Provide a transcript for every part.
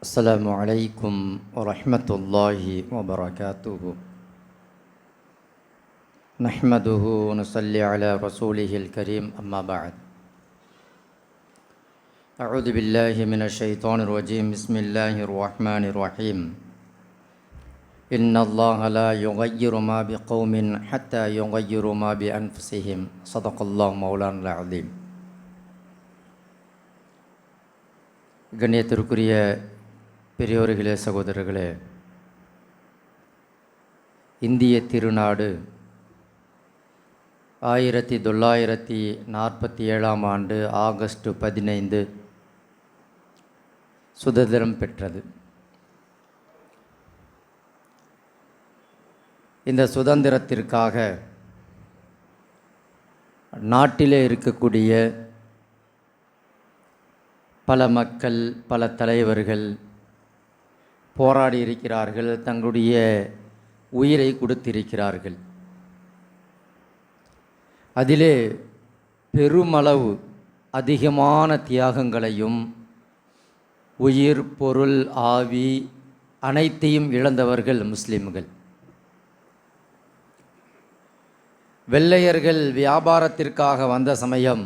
السلام عليكم ورحمة الله وبركاته. نحمده ونصلي على رسوله الكريم، أما بعد. أعوذ بالله من الشيطان الرجيم. بسم الله الرحمن الرحيم. إن الله لا يغير ما بقوم حتى يغيروا ما بأنفسهم. صدق الله مولانا العظيم. கண்ணியத்திற்குரிய பெரியோர்களே, சகோதரர்களே, இந்திய திருநாடு 1947 ஆண்டு ஆகஸ்ட் 15 சுதந்திரம் பெற்றது. இந்த சுதந்திரத்திற்காக நாட்டிலே இருக்கக்கூடிய பல மக்கள், பல தலைவர்கள் போராடி இருக்கிறார்கள், தங்களுடைய உயிரை கொடுத்திருக்கிறார்கள். அதிலே பெருமளவு அதிகமான தியாகங்களையும் உயிர், பொருள், ஆவி அனைத்தையும் இழந்தவர்கள் முஸ்லிம்கள். வெள்ளையர்கள் வியாபாரத்திற்காக வந்த சமயம்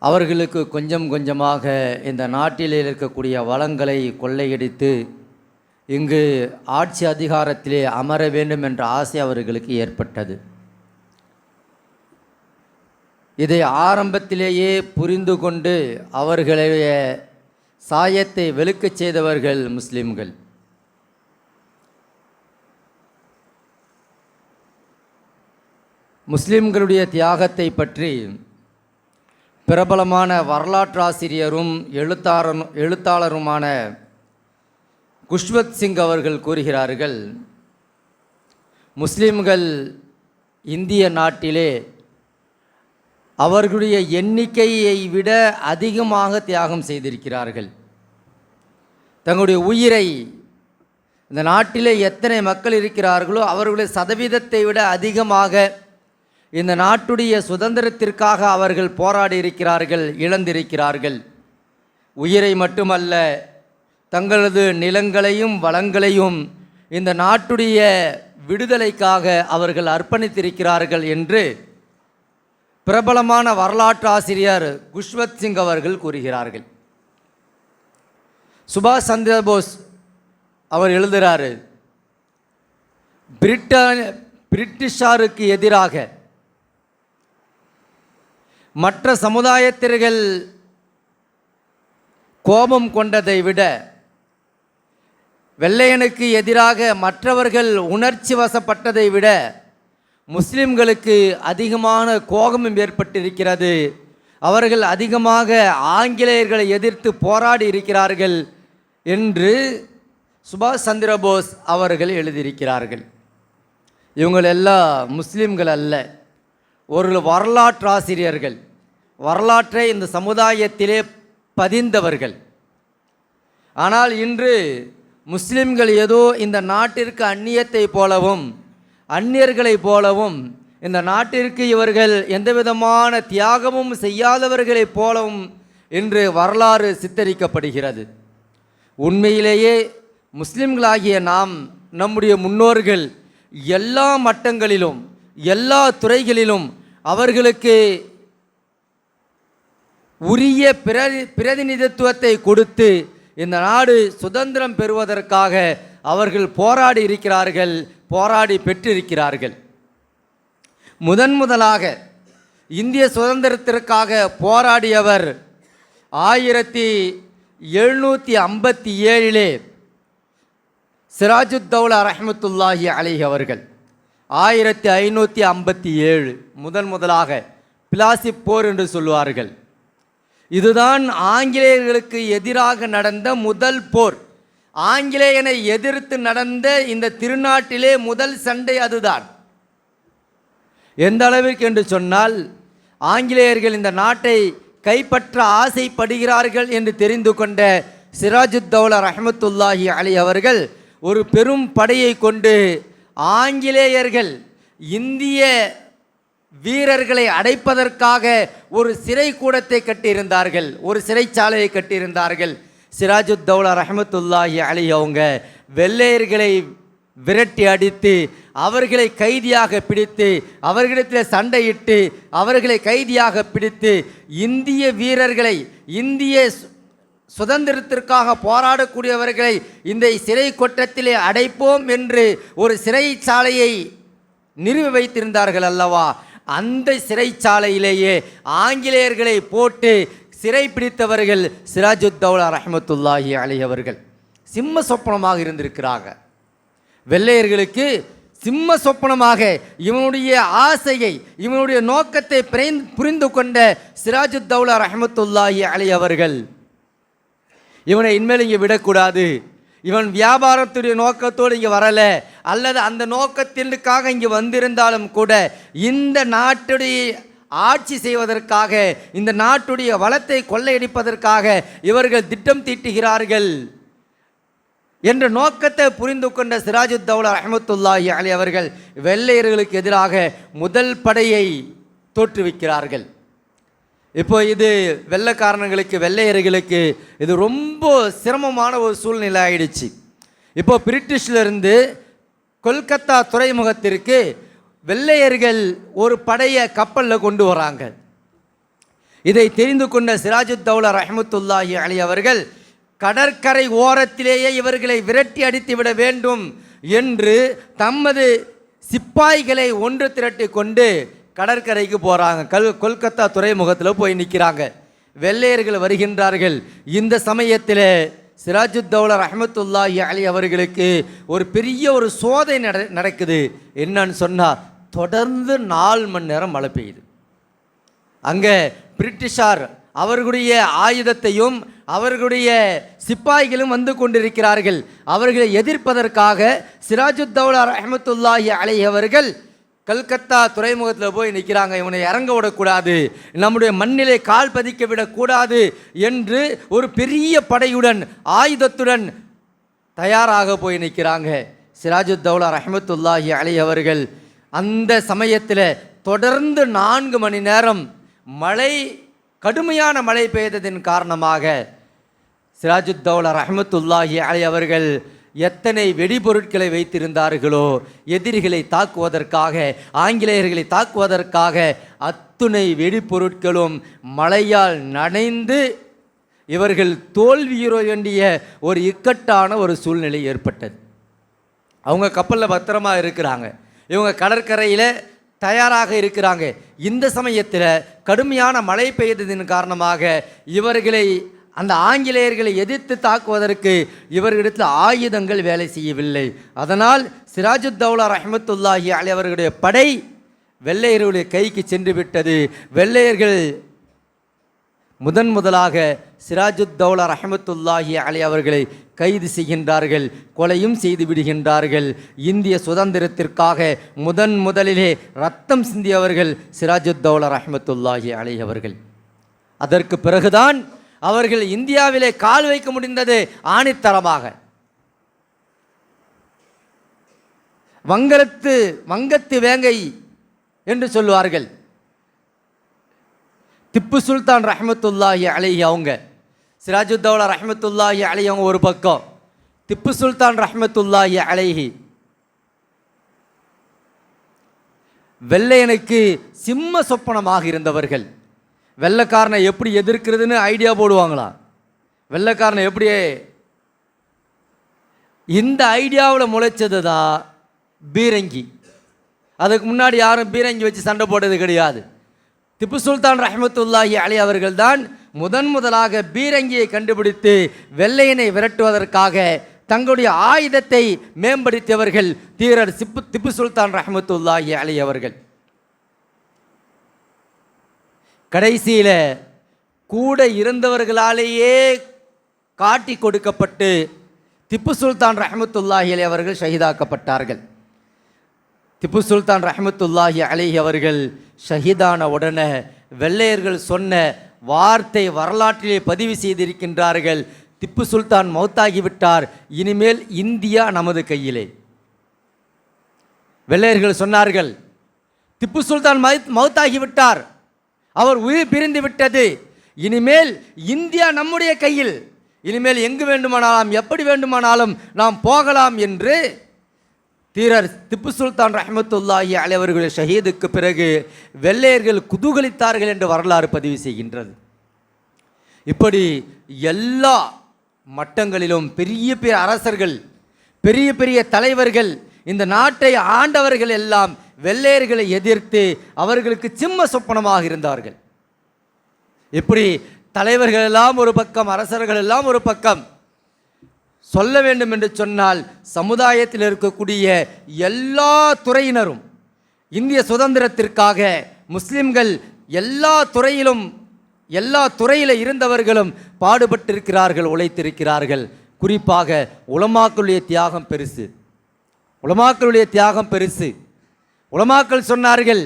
அவர்களுக்கு கொஞ்சம் கொஞ்சமாக இந்த நாட்டில் இருக்கக்கூடிய வளங்களை கொள்ளையடித்து இங்கு ஆட்சி அதிகாரத்திலே அமர வேண்டும் என்ற ஆசை அவர்களுக்கு ஏற்பட்டது. இதை ஆரம்பத்திலேயே புரிந்து கொண்டு அவர்களுடைய சாயத்தை வெளுக்கச் செய்தவர்கள் முஸ்லிம்கள். முஸ்லிம்களுடைய தியாகத்தை பற்றி பிரபலமான வரலாற்றாசிரியரும் எழுத்தாளருமான குஷ்வந்த் சிங் அவர்கள் கூறுகிறார்கள், முஸ்லிம்கள் இந்திய நாட்டிலே அவர்களுடைய எண்ணிக்கையை விட அதிகமாக தியாகம் செய்திருக்கிறார்கள். தங்களுடைய உயிரை, இந்த நாட்டிலே எத்தனை மக்கள் இருக்கிறார்களோ அவர்களுடைய சதவீதத்தை விட அதிகமாக இந்த நாட்டுடைய சுதந்திரத்திற்காக அவர்கள் போராடி இருக்கிறார்கள், இழந்திருக்கிறார்கள். உயிரை மட்டுமல்ல, தங்களது நிலங்களையும் வளங்களையும் இந்த நாட்டுடைய விடுதலைக்காக அவர்கள் அர்ப்பணித்திருக்கிறார்கள் என்று பிரபலமான வரலாற்று ஆசிரியர் குஷ்வந்த் சிங் அவர்கள் கூறுகிறார்கள். சுபாஷ் சந்திர போஸ் அவர் எழுதுகிறார், பிரிட்டிஷாருக்கு எதிராக மற்ற சமுதாயத்தினர்கள் கோபம் கொண்டதை விட வெள்ளையனுக்கு எதிராக மற்றவர்கள் உணர்ச்சி வசப்பட்டதை விட முஸ்லிம்களுக்கு அதிகமான கோபமும் ஏற்பட்டிருக்கிறது. அவர்கள் அதிகமாக ஆங்கிலேயர்களை எதிர்த்து போராடி இருக்கிறார்கள் என்று சுபாஷ் சந்திர போஸ் அவர்கள் எழுதியிருக்கிறார்கள். இவங்களெல்லாம் முஸ்லிம்கள் அல்ல, ஒரு வரலாற்றாசிரியர்கள், வரலாற்றை இந்த சமுதாயத்திலே பதிந்தவர்கள். ஆனால் இன்று முஸ்லிம்கள் ஏதோ இந்த நாட்டிற்கு அந்நியத்தை போலவும் அந்நியர்களைப் போலவும் இந்த நாட்டிற்கு இவர்கள் எந்தவிதமான தியாகமும் செய்யாதவர்களைப் போலவும் இன்று வரலாறு சித்தரிக்கப்படுகிறது. உண்மையிலேயே முஸ்லிம்களாகிய நாம், நம்முடைய முன்னோர்கள் எல்லா மட்டங்களிலும் எல்லா துறைகளிலும் அவர்களுக்கு உரிய பிரதிநிதித்துவத்தை கொடுத்து இந்த நாடு சுதந்திரம் பெறுவதற்காக அவர்கள் போராடி இருக்கிறார்கள், போராடி பெற்றிருக்கிறார்கள். முதலாக இந்திய சுதந்திரத்திற்காக போராடியவர் 1757 சிராஜுத்தௌலா ரஹ்மத்துல்லாஹி அலைஹி அவர்கள். 1557 முதலாக பிலாசி போர் என்று சொல்வார்கள். இதுதான் ஆங்கிலேயர்களுக்கு எதிராக நடந்த முதல் போர். ஆங்கிலேயனை எதிர்த்து நடந்த இந்த திருநாட்டிலே முதல் சண்டை அதுதான். எந்த அளவிற்கு என்று சொன்னால், ஆங்கிலேயர்கள் இந்த நாட்டை கைப்பற்ற ஆசைப்படுகிறார்கள் என்று தெரிந்து கொண்ட சிராஜுத்தௌலா ரஹ்மத்துல்லாஹி அலைஹி அவர்கள் ஒரு பெரும் படையை கொண்டு ஆங்கிலேயர்கள் இந்திய வீரர்களை அடைப்பதற்காக ஒரு சிறை கூடத்தை கட்டியிருந்தார்கள், ஒரு சிறைச்சாலையை கட்டியிருந்தார்கள். சிராஜுத்தௌலா ரஹ்மத்துல்லாஹி அலைஹி அவங்க வெள்ளையர்களை விரட்டி அடித்து அவர்களை கைதியாக பிடித்து அவர்களிடத்தில் சண்டையிட்டு அவர்களை கைதியாக பிடித்து இந்திய வீரர்களை இந்திய சுதந்திரத்திற்காக போராடக்கூடியவர்களை இந்த சிறை கொட்டத்திலே அடைப்போம் என்று ஒரு சிறைச்சாலையை நிறுவி வைத்திருந்தார்கள் அல்லவா, அந்த சிறைச்சாலையிலேயே ஆங்கிலேயர்களை போட்டு சிறை பிடித்தவர்கள் சிராஜுத்தௌலா ரஹ்மத்துல்லாஹி அலைஹி அவர்கள். சிம்ம சொப்பனமாக இருந்திருக்கிறாங்க. வெள்ளையர்களுக்கு சிம்ம சொப்பனமாக இவனுடைய ஆசையை இவனுடைய நோக்கத்தை புரிந்து கொண்ட சிராஜுத்தௌலா ரஹ்மத்துல்லாஹி அலைஹி அவர்கள் இவனை இனிமேல் இங்கே விடக்கூடாது, இவன் வியாபாரத்துடைய நோக்கத்தோடு இங்கே வரலை, அல்லது அந்த நோக்கத்திற்காக இங்கே வந்திருந்தாலும் கூட இந்த நாட்டுடைய ஆட்சி செய்வதற்காக இந்த நாட்டுடைய வளத்தை கொள்ளையடிப்பதற்காக இவர்கள் திட்டம் தீட்டுகிறார்கள் என்ற நோக்கத்தை புரிந்து கொண்ட சிராஜுத்தௌலா ரஹ்மத்துல்லாஹி அலைஹி அவர்கள் வெள்ளையர்களுக்கு எதிராக முதல் படையை தோற்றுவிக்கிறார்கள். இப்போ இது வெள்ளையர்களுக்கு இது ரொம்ப சிரமமான ஒரு சூழ்நிலை ஆயிடுச்சு. இப்போ பிரிட்டிஷ்லேருந்து கொல்கத்தா துறைமுகத்திற்கு வெள்ளையர்கள் ஒரு படையை கப்பலில் கொண்டு வராங்க. இதை தெரிந்து கொண்ட சிராஜுத்தௌலா ரஹ்மத்துல்லாஹி அலைஹி அவர்கள் கடற்கரை ஓரத்திலேயே இவர்களை விரட்டி அடித்து விட வேண்டும் என்று தமது சிப்பாய்களை ஒன்று திரட்டி கொண்டு கடற்கரைக்கு போகிறாங்க. கொல்கத்தா துறைமுகத்தில் போய் நிற்கிறாங்க. வெள்ளையர்கள் வருகின்றார்கள். இந்த சமயத்தில் சிராஜுத்தௌலா ரஹ்மத்துல்லாஹி அலைஹி அவர்களுக்கு ஒரு பெரிய ஒரு சோதனை நடக்குது. என்னன்னு சொன்னால், தொடர்ந்து 4 மணி நேரம் மழை பெய்யுது. அங்கே பிரிட்டிஷார் அவர்களுடைய ஆயுதத்தையும் அவர்களுடைய சிப்பாய்களும் வந்து கொண்டிருக்கிறார்கள். அவர்களை எதிர்ப்பதற்காக சிராஜுத்தௌலா ரஹ்மத்துல்லாஹி அலைஹி அவர்கள் கல்கத்தா துறைமுகத்தில் போய் நிற்கிறாங்க. இவனை இறங்க விடக்கூடாது, நம்முடைய மண்ணிலே கால் பதிக்க விடக்கூடாது என்று ஒரு பெரிய படையுடன் ஆயுதத்துடன் தயாராக போய் நிற்கிறாங்க. சிராஜுத்தௌலா ரஹ்மத்துல்லாஹி அலைஹி அவர்கள் அந்த சமயத்தில் தொடர்ந்து 4 மணி நேரம் கடுமையான மழை பெய்ததின் காரணமாக சிராஜுத்தௌலா ரஹ்மத்துல்லாஹி அலைஹி அவர்கள் எத்தனை வெடிபொருட்களை வைத்திருந்தார்களோ எதிரிகளை தாக்குவதற்காக ஆங்கிலேயர்களை தாக்குவதற்காக அத்துணை வெடிபொருட்களும் மழையால் நனைந்து இவர்கள் தோல்வியுற வேண்டிய ஒரு இக்கட்டான ஒரு சூழ்நிலை ஏற்பட்டது. அவங்க கப்பலில் பத்திரமா இருக்கிறாங்க, இவங்க கடற்கரையில் தயாராக இருக்கிறாங்க. இந்த சமயத்தில் கடுமையான மழை பெய்ததின் காரணமாக இவர்களை அந்த ஆங்கிலேயர்களை எதிர்த்து தாக்குவதற்கு இவர்களிடத்தில் ஆயுதங்கள் வேலை செய்யவில்லை. அதனால் சிராஜுத்தௌலா ரஹ்மத்துல்லாஹி அலைஹி அவர்களுடைய படை வெள்ளையர்களுடைய கைக்கு சென்று விட்டது. வெள்ளையர்கள் முதலாக சிராஜுத்தௌலா ரஹ்மத்துல்லாஹி அலைஹி அவர்களை கைது செய்கின்றார்கள், கொலையும் செய்து விடுகின்றார்கள். இந்திய சுதந்திரத்திற்காக முதலிலே ரத்தம் சிந்தியவர்கள் சிராஜுத்தௌலா ரஹ்மத்துல்லாஹி அலைஹி அவர்கள். அதற்கு பிறகுதான் அவர்கள் இந்தியாவிலே கால் வைக்க முடிந்தது ஆணித்தரமாக. வங்கத்து வேங்கை என்று சொல்லுவார்கள். திப்பு சுல்தான் ரஹ்மத்துல்லாஹி அலைஹி அவங்க, சிராஜுத்தௌலா ரஹ்மத்துல்லாஹி அலைஹி அவங்க ஒரு பக்கம், திப்பு சுல்தான் ரஹ்மத்துல்லாஹி அலைஹி வெள்ளையனுக்கு சிம்ம சொப்பனமாக இருந்தவர்கள். வெள்ளைக்காரனை எப்படி எதிர்க்கிறதுன்னு ஐடியா போடுவாங்களா, வெள்ளைக்காரனை எப்படி, இந்த ஐடியாவில் முளைச்சது தான் பீரங்கி. அதுக்கு முன்னாடி யாரும் பீரங்கி வச்சு சண்டை போட்டது கிடையாது. திப்பு சுல்தான் ரஹ்மத்துல்லாஹி அலைஹி அவர்கள் தான் முதலாக பீரங்கியை கண்டுபிடித்து வெள்ளையனை விரட்டுவதற்காக தங்களுடைய ஆயுதத்தை மேம்படுத்தியவர்கள் தீரர் திப்பு சுல்தான் ரஹ்மத்துல்லாஹி அலைஹி அவர்கள். கடைசியில் கூட இருந்தவர்களாலேயே காட்டி கொடுக்கப்பட்டு திப்பு சுல்தான் ரஹ்மத்துல்லாஹி அலைஹி அவர்கள் ஷஹீதாக்கப்பட்டார்கள். திப்பு சுல்தான் ரஹ்மத்துல்லாஹி அலைஹி அவர்கள் ஷஹீதான உடனே வெள்ளையர்கள் சொன்ன வார்த்தை வரலாற்றிலே பதிவு செய்திருக்கின்றார்கள், திப்பு சுல்தான் மௌத்தாகிவிட்டார், இனிமேல் இந்தியா நமது கையிலே. வெள்ளையர்கள் சொன்னார்கள், திப்பு சுல்தான் மௌத்தாகிவிட்டார், அவர் உயிர் பிரிந்து விட்டது, இனிமேல் இந்தியா நம்முடைய கையில், இனிமேல் எங்கு வேண்டுமானாலும் எப்படி வேண்டுமானாலும் நாம் போகலாம் என்று தீரர் திப்பு சுல்தான் ரஹ்மத்துல்லாஹி அலைஹி அவர்கள் ஷஹீதுக்கு பிறகு வெள்ளையர்கள் குதூகலித்தார்கள் என்று வரலாறு பதிவு செய்கின்றது. இப்படி எல்லா மட்டங்களிலும் பெரிய பெரிய அரசர்கள், பெரிய பெரிய தலைவர்கள், இந்த நாட்டை ஆண்டவர்கள் எல்லாம் வெள்ளையர்களை எதிர்த்து அவர்களுக்கு சிம்ம சொப்பனமாக இருந்தார்கள். இப்படி தலைவர்கள் எல்லாம் ஒரு பக்கம், அரசர்கள் எல்லாம் ஒரு பக்கம். சொல்ல வேண்டும் என்று சொன்னால் சமுதாயத்தில் இருக்கக்கூடிய எல்லா துறையினரும் இந்திய சுதந்திரத்திற்காக முஸ்லிம்கள் எல்லா துறையில் இருந்தவர்களும் பாடுபட்டிருக்கிறார்கள், உழைத்திருக்கிறார்கள். குறிப்பாக உலமாக்களுடைய தியாகம் பெருசு. உலமாக்கள் சொன்னார்கள்,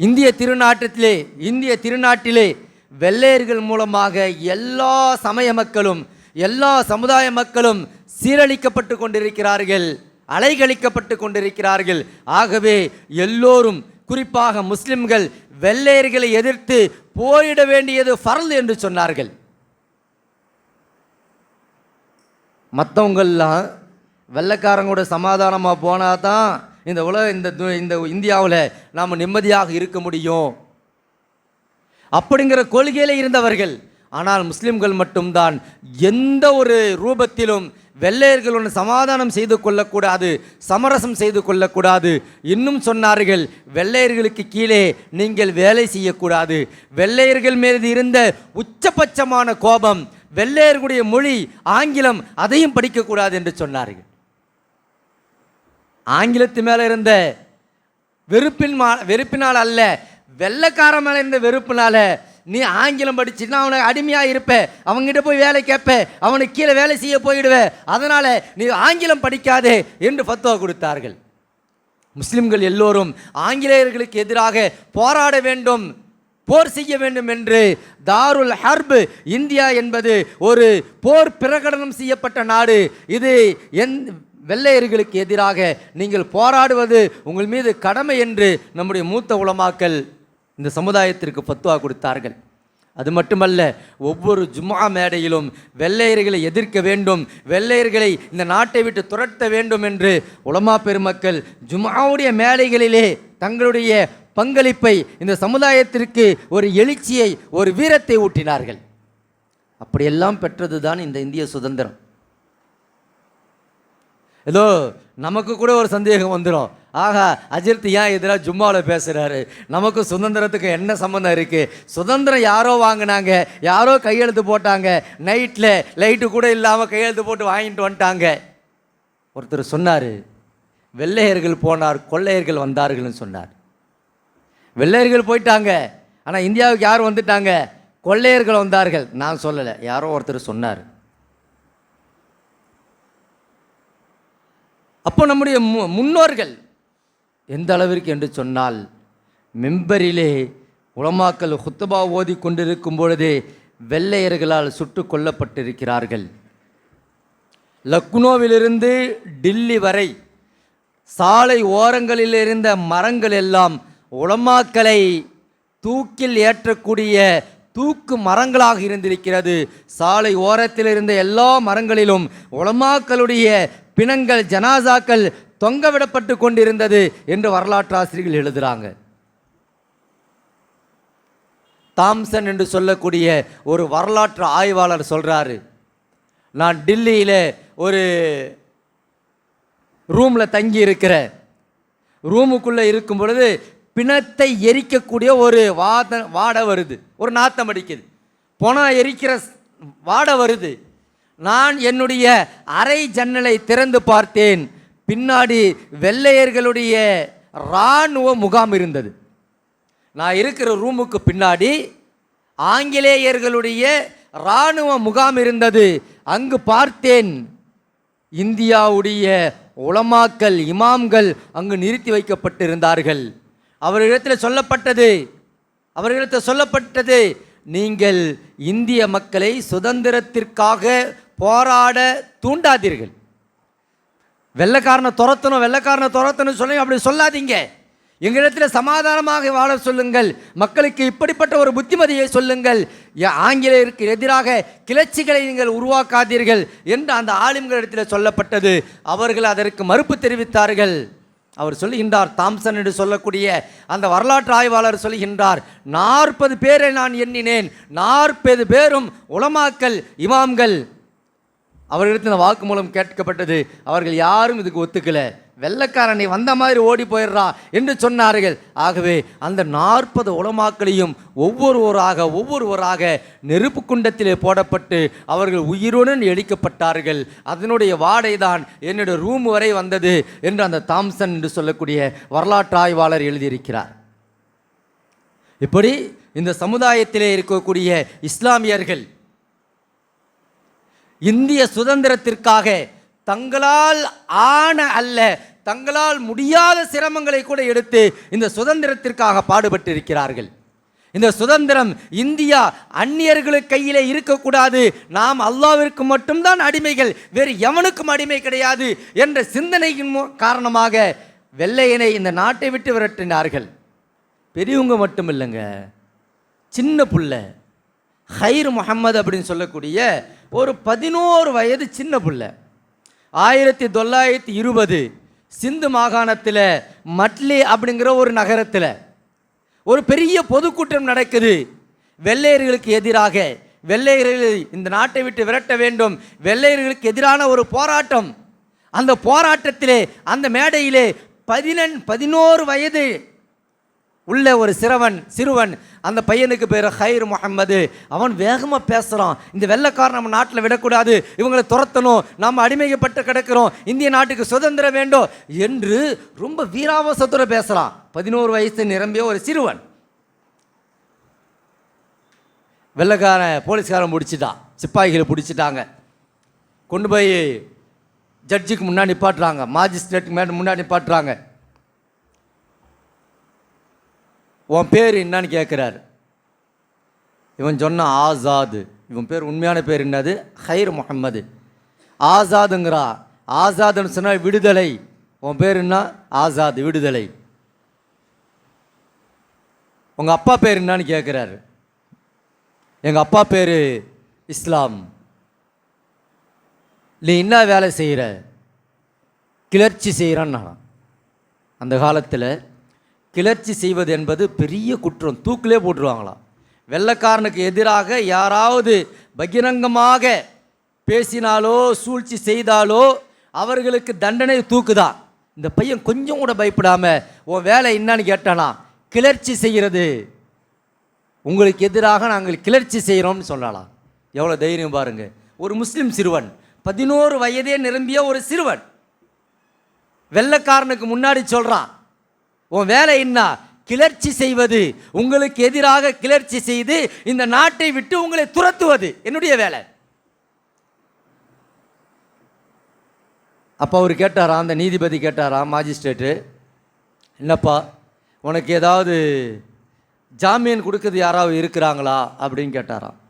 இந்திய திருநாட்டிலே வெள்ளையர்கள் மூலமாக எல்லா சமய மக்களும், எல்லா சமுதாய மக்களும் சீரழிக்கப்பட்டு கொண்டிருக்கிறார்கள், அலைகழிக்கப்பட்டு கொண்டிருக்கிறார்கள். ஆகவே எல்லோரும், குறிப்பாக முஸ்லிம்கள், வெள்ளையர்களை எதிர்த்து போரிட வேண்டியது ஃபர்ல் என்று சொன்னார்கள். மற்றவங்கள்லாம் வெள்ளைக்காரங்களோட சமாதானமாக போனால் தான் இந்த இந்தியாவில் நாம் நிம்மதியாக இருக்க முடியும் அப்படிங்கிற கொள்கையில் இருந்தவர்கள். ஆனால் முஸ்லிம்கள் மட்டும்தான் எந்த ஒரு ரூபத்திலும் வெள்ளையர்களுடன் சமாதானம் செய்து கொள்ளக்கூடாது, சமரசம் செய்து கொள்ளக்கூடாது. இன்னும் சொன்னார்கள், வெள்ளையர்களுக்கு கீழே நீங்கள் வேலை செய்யக்கூடாது. வெள்ளையர்கள் மீது இருந்த உச்சபட்சமான கோபம், வெள்ளையர்களுடைய மொழி ஆங்கிலம், அதையும் படிக்கக்கூடாது என்று சொன்னார்கள். ஆங்கிலத்து மேலே இருந்த வெறுப்பினால் அல்ல, வெள்ளைக்கார மேலே இருந்த வெறுப்பினால நீ ஆங்கிலம் படிச்சுன்னா அவனுக்கு அடிமையாக இருப்ப, அவங்ககிட்ட போய் வேலை கேட்ப, அவனுக்கு கீழே வேலை செய்ய போயிடுவ, அதனால் நீ ஆங்கிலம் படிக்காதே என்று ஃபத்வா கொடுத்தார்கள். முஸ்லிம்கள் எல்லோரும் ஆங்கிலேயர்களுக்கு எதிராக போராட வேண்டும், போர் செய்ய வேண்டும் என்று தாருல் ஹர்ப், இந்தியா என்பது ஒரு போர் பிரகடனம் செய்யப்பட்ட நாடு. இது வெள்ளையர்களுக்கு எதிராக நீங்கள் போராடுவது உங்கள் மீது கடமை என்று நம்முடைய மூத்த உலமாக்கள் இந்த சமுதாயத்திற்கு ஃபத்வா கொடுத்தார்கள். அது மட்டுமல்ல, ஒவ்வொரு ஜும்ஆ மேடையிலும் வெள்ளையர்களை எதிர்க்க வேண்டும், வெள்ளையர்களை இந்த நாட்டை விட்டு துரத்த வேண்டும் என்று உலமா பெருமக்கள் ஜும்ஆவுடைய மேடைகளிலே தங்களுடைய பங்களிப்பை, இந்த சமுதாயத்திற்கு ஒரு எழுச்சியை, ஒரு வீரத்தை ஊட்டினார்கள். அப்படியெல்லாம் பெற்றது தான் இந்த இந்திய சுதந்திரம். ஏதோ நமக்கு கூட ஒரு சந்தேகம் வந்துடும், ஆகா அஜித் ஏன் எதிராக ஜும்மாவில் பேசுகிறாரு, நமக்கு சுதந்திரத்துக்கு என்ன சம்மந்தம் இருக்குது? சுதந்திரம் யாரோ வாங்கினாங்க, யாரோ கையெழுத்து போட்டாங்க, நைட்டில் லைட்டு கூட இல்லாமல் கையெழுத்து போட்டு வாங்கிட்டு வந்துட்டாங்க. ஒருத்தர் சொன்னார், வெள்ளையர்கள் போனார், கொள்ளையர்கள் வந்தார்கள்னு சொன்னார். வெள்ளையர்கள் போயிட்டாங்க, ஆனால் இந்தியாவுக்கு யார் வந்துட்டாங்க? கொள்ளையர்கள் வந்தார்கள். நான் சொல்லலை, யாரோ ஒருத்தர் சொன்னார். அப்போ நம்முடைய முன்னோர்கள் எந்த அளவிற்கு என்று சொன்னால், மெம்பரிலே உலமாக்கள் ஹுத்பா ஓதி கொண்டிருக்கும் பொழுதே வெள்ளையர்களால் சுட்டு கொல்லப்பட்டிருக்கிறார்கள். லக்னோவிலிருந்து டில்லி வரை சாலை ஓரங்களில் இருந்த மரங்கள் எல்லாம் உலமாக்களை தூக்கில் ஏற்றக்கூடிய தூக்கு மரங்களாக இருந்திருக்கிறது. சாலை ஓரத்தில் இருந்த எல்லா மரங்களிலும் உலமாக்களுடைய பிணங்கள், ஜனாசாக்கள் தொங்கவிடப்பட்டு கொண்டிருந்தது என்று வரலாற்று ஆசிரியர்கள் எழுதுகிறாங்க. தாம்சன் என்று சொல்லக்கூடிய ஒரு வரலாற்று ஆய்வாளர் சொல்கிறாரு, நான் டில்லியில் ஒரு ரூமில் தங்கி இருக்கிறேன். ரூமுக்குள்ளே இருக்கும் பொழுது பிணத்தை எரிக்கக்கூடிய ஒரு வாடை வருது, ஒரு நாத்தம் அடிக்குது, பொணம் எரிக்கிற வாடை வருது. நான் என்னுடைய அறை ஜன்னலை திறந்து பார்த்தேன், பின்னாடி வெள்ளையர்களுடைய இராணுவ முகாம் இருந்தது. நான் இருக்கிற ரூமுக்கு பின்னாடி ஆங்கிலேயர்களுடைய இராணுவ முகாம் இருந்தது. அங்கு பார்த்தேன், இந்தியாவுடைய உலமாக்கள், இமாம்கள் அங்கு நிறுத்தி வைக்கப்பட்டிருந்தார்கள். அவர்களிடத்தில் சொல்லப்பட்டது, நீங்கள் இந்திய மக்களை சுதந்திரத்திற்காக போராட தூண்டாதீர்கள். வெள்ளைக்காரனை துரத்தணும் சொல்லி அப்படி சொல்லாதீங்க. எங்களிடத்தில் சமாதானமாக வாழ சொல்லுங்கள், மக்களுக்கு இப்படிப்பட்ட ஒரு புத்திமதியை சொல்லுங்கள், ஆங்கிலேயருக்கு எதிராக கிளர்ச்சிகளை நீங்கள் உருவாக்காதீர்கள் என்று அந்த ஆலிம்களிடத்தில் சொல்லப்பட்டது. அவர்கள் அதற்கு மறுப்பு தெரிவித்தார்கள். அவர் சொல்லுகின்றார், தாம்சன் என்று சொல்லக்கூடிய அந்த வரலாற்று ஆய்வாளர் சொல்லுகின்றார், 40 பேரை நான் எண்ணினேன், 40 பேரும் உலமாக்கள், இமாம்கள். அவர்களிடத்தில் வாக்குமூலம் கேட்கப்பட்டது. அவர்கள் யாரும் இதுக்கு ஒத்துக்கல. வெள்ளைக்காரனை வந்த மாதிரி ஓடி போயிடுறா என்று சொன்னார்கள். ஆகவே அந்த 40 உலமாக்களையும் ஒவ்வொருவராக நெருப்பு குண்டத்திலே போடப்பட்டு அவர்கள் உயிருடன் எரிக்கப்பட்டார்கள். அதனுடைய வாடை தான் என்னுடைய ரூம் வரை வந்தது என்று அந்த தாம்சன் என்று சொல்லக்கூடிய வரலாற்று ஆய்வாளர் எழுதியிருக்கிறார். இப்படி இந்த சமுதாயத்திலே இருக்கக்கூடிய இஸ்லாமியர்கள் இந்திய சுதந்திரத்திற்காக தங்களால் ஆன அல்ல, தங்களால் முடியாத சிரமங்களை கூட எடுத்து இந்த சுதந்திரத்திற்காக பாடுபட்டிருக்கிறார்கள். இந்த சுதந்திரம் இந்தியா அந்நியர்களுக்கு கையிலே இருக்கக்கூடாது, நாம் அல்லாஹ்விற்கு மட்டும்தான் அடிமைகள், வேறு எவனுக்கும் அடிமை கிடையாது என்ற சிந்தனையின் காரணமாக வெள்ளையனை இந்த நாட்டை விட்டு விரட்டினார்கள். பெரியவங்க மட்டும் இல்லைங்க, சின்ன புள்ள ஹைர் முகமது அப்படின்னு சொல்லக்கூடிய ஒரு 11 வயது சின்ன புள்ள 1920 சிந்து மாகாணத்தில் மட்லி அப்படிங்கிற ஒரு நகரத்தில் ஒரு பெரிய பொதுக்கூட்டம் நடக்குது. வெள்ளையர்களுக்கு எதிராக, வெள்ளையர்களை இந்த நாட்டை விட்டு விரட்ட வேண்டும், வெள்ளையர்களுக்கு எதிரான ஒரு போராட்டம். அந்த போராட்டத்திலே அந்த மேடையிலே 11 வயது உள்ள ஒரு சிறுவன், அந்த பையனுக்கு பேர் ஹைர் முகமது. அவன் வேகமாக பேசுகிறான், இந்த வெள்ளைக்காரன் நம்ம நாட்டில் விடக்கூடாது, இவங்களை துரத்தணும், நாம் அடிமைப்பட்டு கிடக்கிறோம், இந்திய நாட்டுக்கு சுதந்திரம் வேண்டும் என்று ரொம்ப வீராவசத்தோடு பேசுகிறான். 11 வயசு நிரம்பிய ஒரு சிறுவன். வெள்ளைக்காரன் போலீஸ்காரன் பிடிச்சிட்டான், சிப்பாய்களை பிடிச்சிட்டாங்க, கொண்டு போய் ஜட்ஜுக்கு முன்னாடி நிப்பாட்டுறாங்க, மாஜிஸ்ட்ரேட்டுக்கு முன்னாடி நிப்பாட்டுறாங்க. உன் பேர் என்னன்னு கேட்குறாரு. இவன் சொன்ன ஆசாது. இவன் பேர் உண்மையான பேர் என்னது? ஹைர் முகமது. ஆசாதுங்கிறா. ஆசாதுன்னு சொன்னால் விடுதலை. உன் பேர் என்ன? ஆசாது, விடுதலை. உங்கள் அப்பா பேர் என்னன்னு கேட்குறாரு. எங்கள் அப்பா பேர் இஸ்லாம். நீ என்ன வேலை செய்கிற? கிளர்ச்சி செய்கிறான்னு. அந்த காலத்தில் கிளர்ச்சி செய்வது என்பது பெரிய குற்றம், தூக்கிலே போட்டுருவாங்களாம். வெள்ளைக்காரனுக்கு எதிராக யாராவது பகிரங்கமாக பேசினாலோ சூழ்ச்சி செய்தாலோ அவர்களுக்கு தண்டனை தூக்குதான். இந்த பையன் கொஞ்சம் கூட பயப்படாமல் உன் வேலை என்னன்னு கேட்டானா, கிளர்ச்சி செய்கிறது, உங்களுக்கு எதிராக நாங்கள் கிளர்ச்சி செய்கிறோம்னு சொல்லலாம். எவ்வளோ தைரியம் பாருங்கள். ஒரு முஸ்லீம் சிறுவன், 11 வயதே நிரம்பிய ஒரு சிறுவன் வெள்ளைக்காரனுக்கு முன்னாடி சொல்கிறான், உன் வேலை என்ன? கிளர்ச்சி செய்வது, உங்களுக்கு எதிராக கிளர்ச்சி செய்து இந்த நாட்டை விட்டு உங்களை துரத்துவது என்னுடைய வேலை. அப்போ அவர் கேட்டாராம், அந்த நீதிபதி கேட்டாராம், மாஜிஸ்ட்ரேட்டு, என்னப்பா உனக்கு ஏதாவது ஜாமீன் கொடுக்குறது யாராவது இருக்கிறாங்களா அப்படின்னு கேட்டாராம்.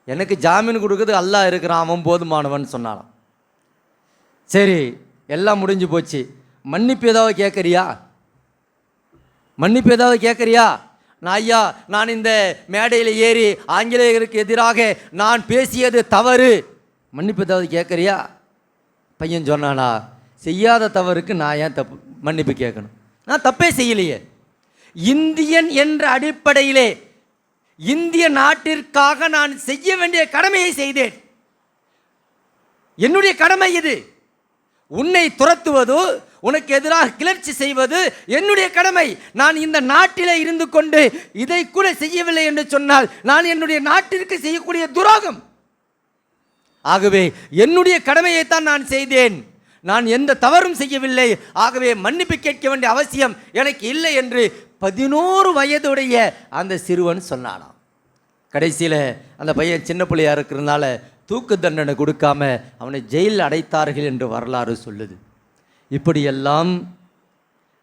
எனக்கு ஜாமீன் கொடுக்குறது அல்லாஹ் இருக்கிறான், அவன் போதுமானவன் சொன்னாராம். சரி, எல்லாம் முடிஞ்சு போச்சு, மன்னிப்பு ஏதாவது கேட்குறியா? மன்னிப்பு ஏதாவது கேட்குறியா? ஐயா, நான் இந்த மேடையில் ஏறி ஆங்கிலேயருக்கு எதிராக நான் பேசியது தவறு, மன்னிப்பு ஏதாவது கேட்குறியா? பையன் சொன்னானா, செய்யாத தவறுக்கு நான் ஏன் மன்னிப்பு கேட்கணும்? நான் தப்பே செய்யலையே. இந்தியன் என்ற அடிப்படையிலே இந்திய நாட்டிற்காக நான் செய்ய வேண்டிய கடமையை செய்தேன். என்னுடைய கடமை இது. உன்னை துரத்துவதோ உனக்கு எதிராக கிளர்ச்சி செய்வது என்னுடைய கடமை. நான் இந்த நாட்டில் இருந்து கொண்டு இதை கூட செய்யவில்லை என்று சொன்னால் நான் என்னுடைய நாட்டிற்கு செய்யக்கூடிய துரோகம். ஆகவே என்னுடைய கடமையைத்தான் நான் செய்தேன், நான் எந்த தவறும் செய்யவில்லை, ஆகவே மன்னிப்பு கேட்க வேண்டிய அவசியம் எனக்கு இல்லை என்று 11 வயதுடைய அந்த சிறுவன் சொன்னானாம். கடைசியில் அந்த பையன் சின்ன பிள்ளையா இருக்கிறதுனால தூக்கு தண்டனை கொடுக்காம அவனை ஜெயிலில் அடைத்தார்கள் என்று வரலாறு சொல்லுது. இப்படியெல்லாம்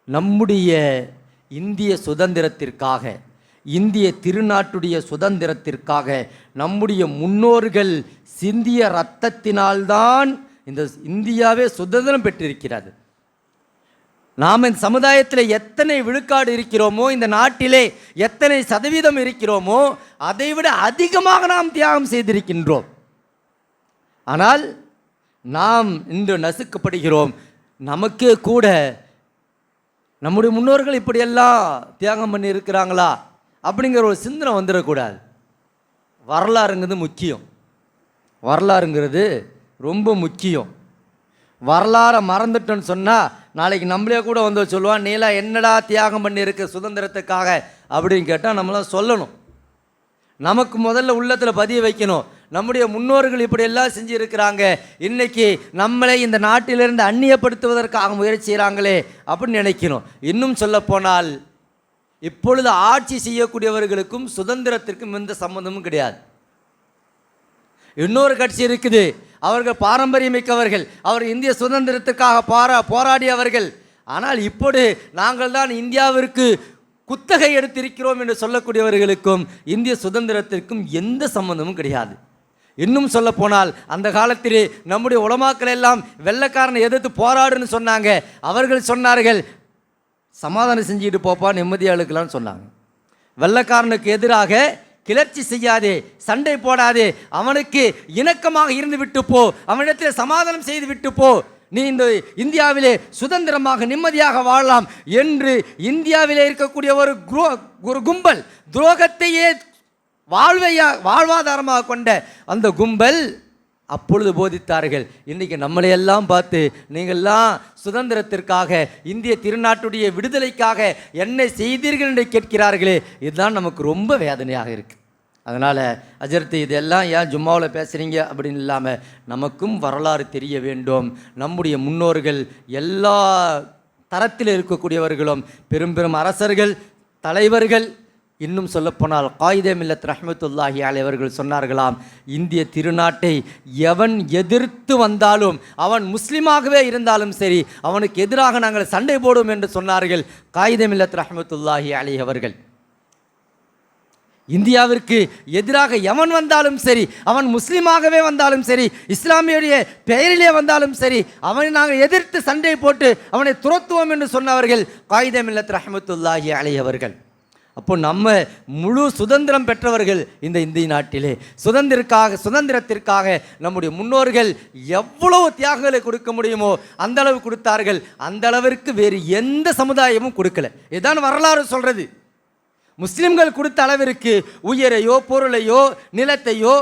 நம்முடைய இந்திய சுதந்திரத்திற்காக, இந்திய திருநாட்டுடைய சுதந்திரத்திற்காக நம்முடைய முன்னோர்கள் சிந்திய இரத்தத்தினால்தான் இந்த இந்தியாவே சுதந்திரம் பெற்றிருக்கிறது. நாம் இந்த சமுதாயத்தில் எத்தனை விழுக்காடு இருக்கிறோமோ, இந்த நாட்டிலே எத்தனை சதவீதம் இருக்கிறோமோ, அதைவிட அதிகமாக நாம் தியாகம் செய்திருக்கின்றோம். ஆனால் நாம் இன்று நசுக்கப்படுகிறோம். நமக்கே கூட நம்முடைய முன்னோர்கள் இப்படியெல்லாம் தியாகம் பண்ணி இருக்கிறாங்களா அப்படிங்கிற ஒரு சிந்தனை வந்துடக்கூடாது. வரலாறுங்கிறது முக்கியம். வரலாறுங்கிறது ரொம்ப முக்கியம். வரலாறை மறந்துட்டோன்னு சொன்னால் நாளைக்கு நம்மளே கூட வந்து சொல்லுவான், நீலாம் என்னடா தியாகம் பண்ணியிருக்க சுதந்திரத்துக்காக அப்படின்னு கேட்டால் நம்மளாம் சொல்லணும். நமக்கு முதல்ல உள்ளத்தில் பதிய வைக்கணும், நம்முடைய முன்னோர்கள் இப்படியெல்லாம் செஞ்சுருக்கிறாங்க, இன்றைக்கி நம்மளை இந்த நாட்டிலிருந்து அந்நியப்படுத்துவதற்காக முயற்சி செய்கிறாங்களே அப்படின்னு நினைக்கணும். இன்னும் சொல்லப்போனால் இப்பொழுது ஆட்சி செய்யக்கூடியவர்களுக்கும் சுதந்திரத்திற்கும் எந்த சம்மந்தமும் கிடையாது. இன்னொரு கட்சி இருக்குது, அவர்கள் பாரம்பரியமிக்கவர்கள், அவர் இந்திய சுதந்திரத்துக்காக போராடியவர்கள். ஆனால் இப்போது நாங்கள் தான் இந்தியாவிற்கு குத்தகை எடுத்திருக்கிறோம் என்று சொல்லக்கூடியவர்களுக்கும் இந்திய சுதந்திரத்திற்கும் எந்த சம்பந்தமும் கிடையாது. இன்னும் சொல்ல போனால் அந்த காலத்திலே நம்முடைய உலமாக்கள் எல்லாம் வெள்ளைக்காரனை எதிர்த்து போராடுன்னு சொன்னாங்க. அவர்கள் சொன்னார்கள், சமாதானம் செஞ்சுட்டு போப்பா, நிம்மதியாக இருக்கலாம்னு சொன்னாங்க. வெள்ளைக்காரனுக்கு எதிராக கிளர்ச்சி செய்யாதே, சண்டை போடாதே, அவனுக்கு இணக்கமாக இருந்து விட்டு போ, அவனிடத்தில் சமாதானம் செய்து விட்டு போ, நீ இந்த இந்தியாவிலே சுதந்திரமாக நிம்மதியாக வாழலாம் என்று இந்தியாவிலே இருக்கக்கூடிய ஒரு கும்பல், துரோகத்தையே வாழ்வாதாரமாக கொண்ட அந்த கும்பல் அப்பொழுது போதித்தார்கள். இன்றைக்கி நம்மளையெல்லாம் பார்த்து நீங்கள்லாம் சுதந்திரத்திற்காக, இந்திய திருநாட்டுடைய விடுதலைக்காக என்ன செய்தீர்கள் என்று கேட்கிறார்களே, இதுதான் நமக்கு ரொம்ப வேதனையாக இருக்குது. அதனால் அஜர்த்து இதெல்லாம் ஏன் ஜும்மாவில் பேசுகிறீங்க அப்படின்னு இல்லாமல் நமக்கும் வரலாறு தெரிய வேண்டும். நம்முடைய முன்னோர்கள் எல்லா தரத்தில் இருக்கக்கூடியவர்களும் பெரும் பெரும் அரசர்கள், தலைவர்கள், இன்னும் சொல்லப்போனால் காயிதே மில்லத் ரஹ்மத்துல்லாஹி அலைஹி அவர்கள் சொன்னார்களாம், இந்திய திருநாட்டை எவன் எதிர்த்து வந்தாலும், அவன் முஸ்லீமாகவே இருந்தாலும் சரி, அவனுக்கு எதிராக நாங்கள் சண்டை போடுவோம் என்று சொன்னார்கள் காயிதே மில்லத் ரஹ்மத்துல்லாஹி அலைஹி அவர்கள். இந்தியாவிற்கு எதிராக எவன் வந்தாலும் சரி, அவன் முஸ்லீமாகவே வந்தாலும் சரி, இஸ்லாமியுடைய பெயரிலே வந்தாலும் சரி, அவனை நாங்கள் எதிர்த்து சண்டை போட்டு அவனை துரத்துவோம் என்று சொன்னவர்கள் காயிதே மில்லத் ரஹ்மத்துல்லாஹி அலைஹி அவர்கள். அப்போ நம்ம முழு சுதந்திரம் பெற்றவர்கள் இந்த இந்திய நாட்டிலே. சுதந்திரத்திற்காக நம்முடைய முன்னோர்கள் எவ்வளவு தியாகங்களை கொடுக்க முடியுமோ அந்த அளவு கொடுத்தார்கள். அந்த அளவிற்கு வேறு எந்த சமுதாயமும் கொடுக்கல. இதுதான் வரலாறு சொல்றது. முஸ்லிம்கள் கொடுத்த அளவிற்கு உயிரையோ பொருளையோ நிலத்தையோ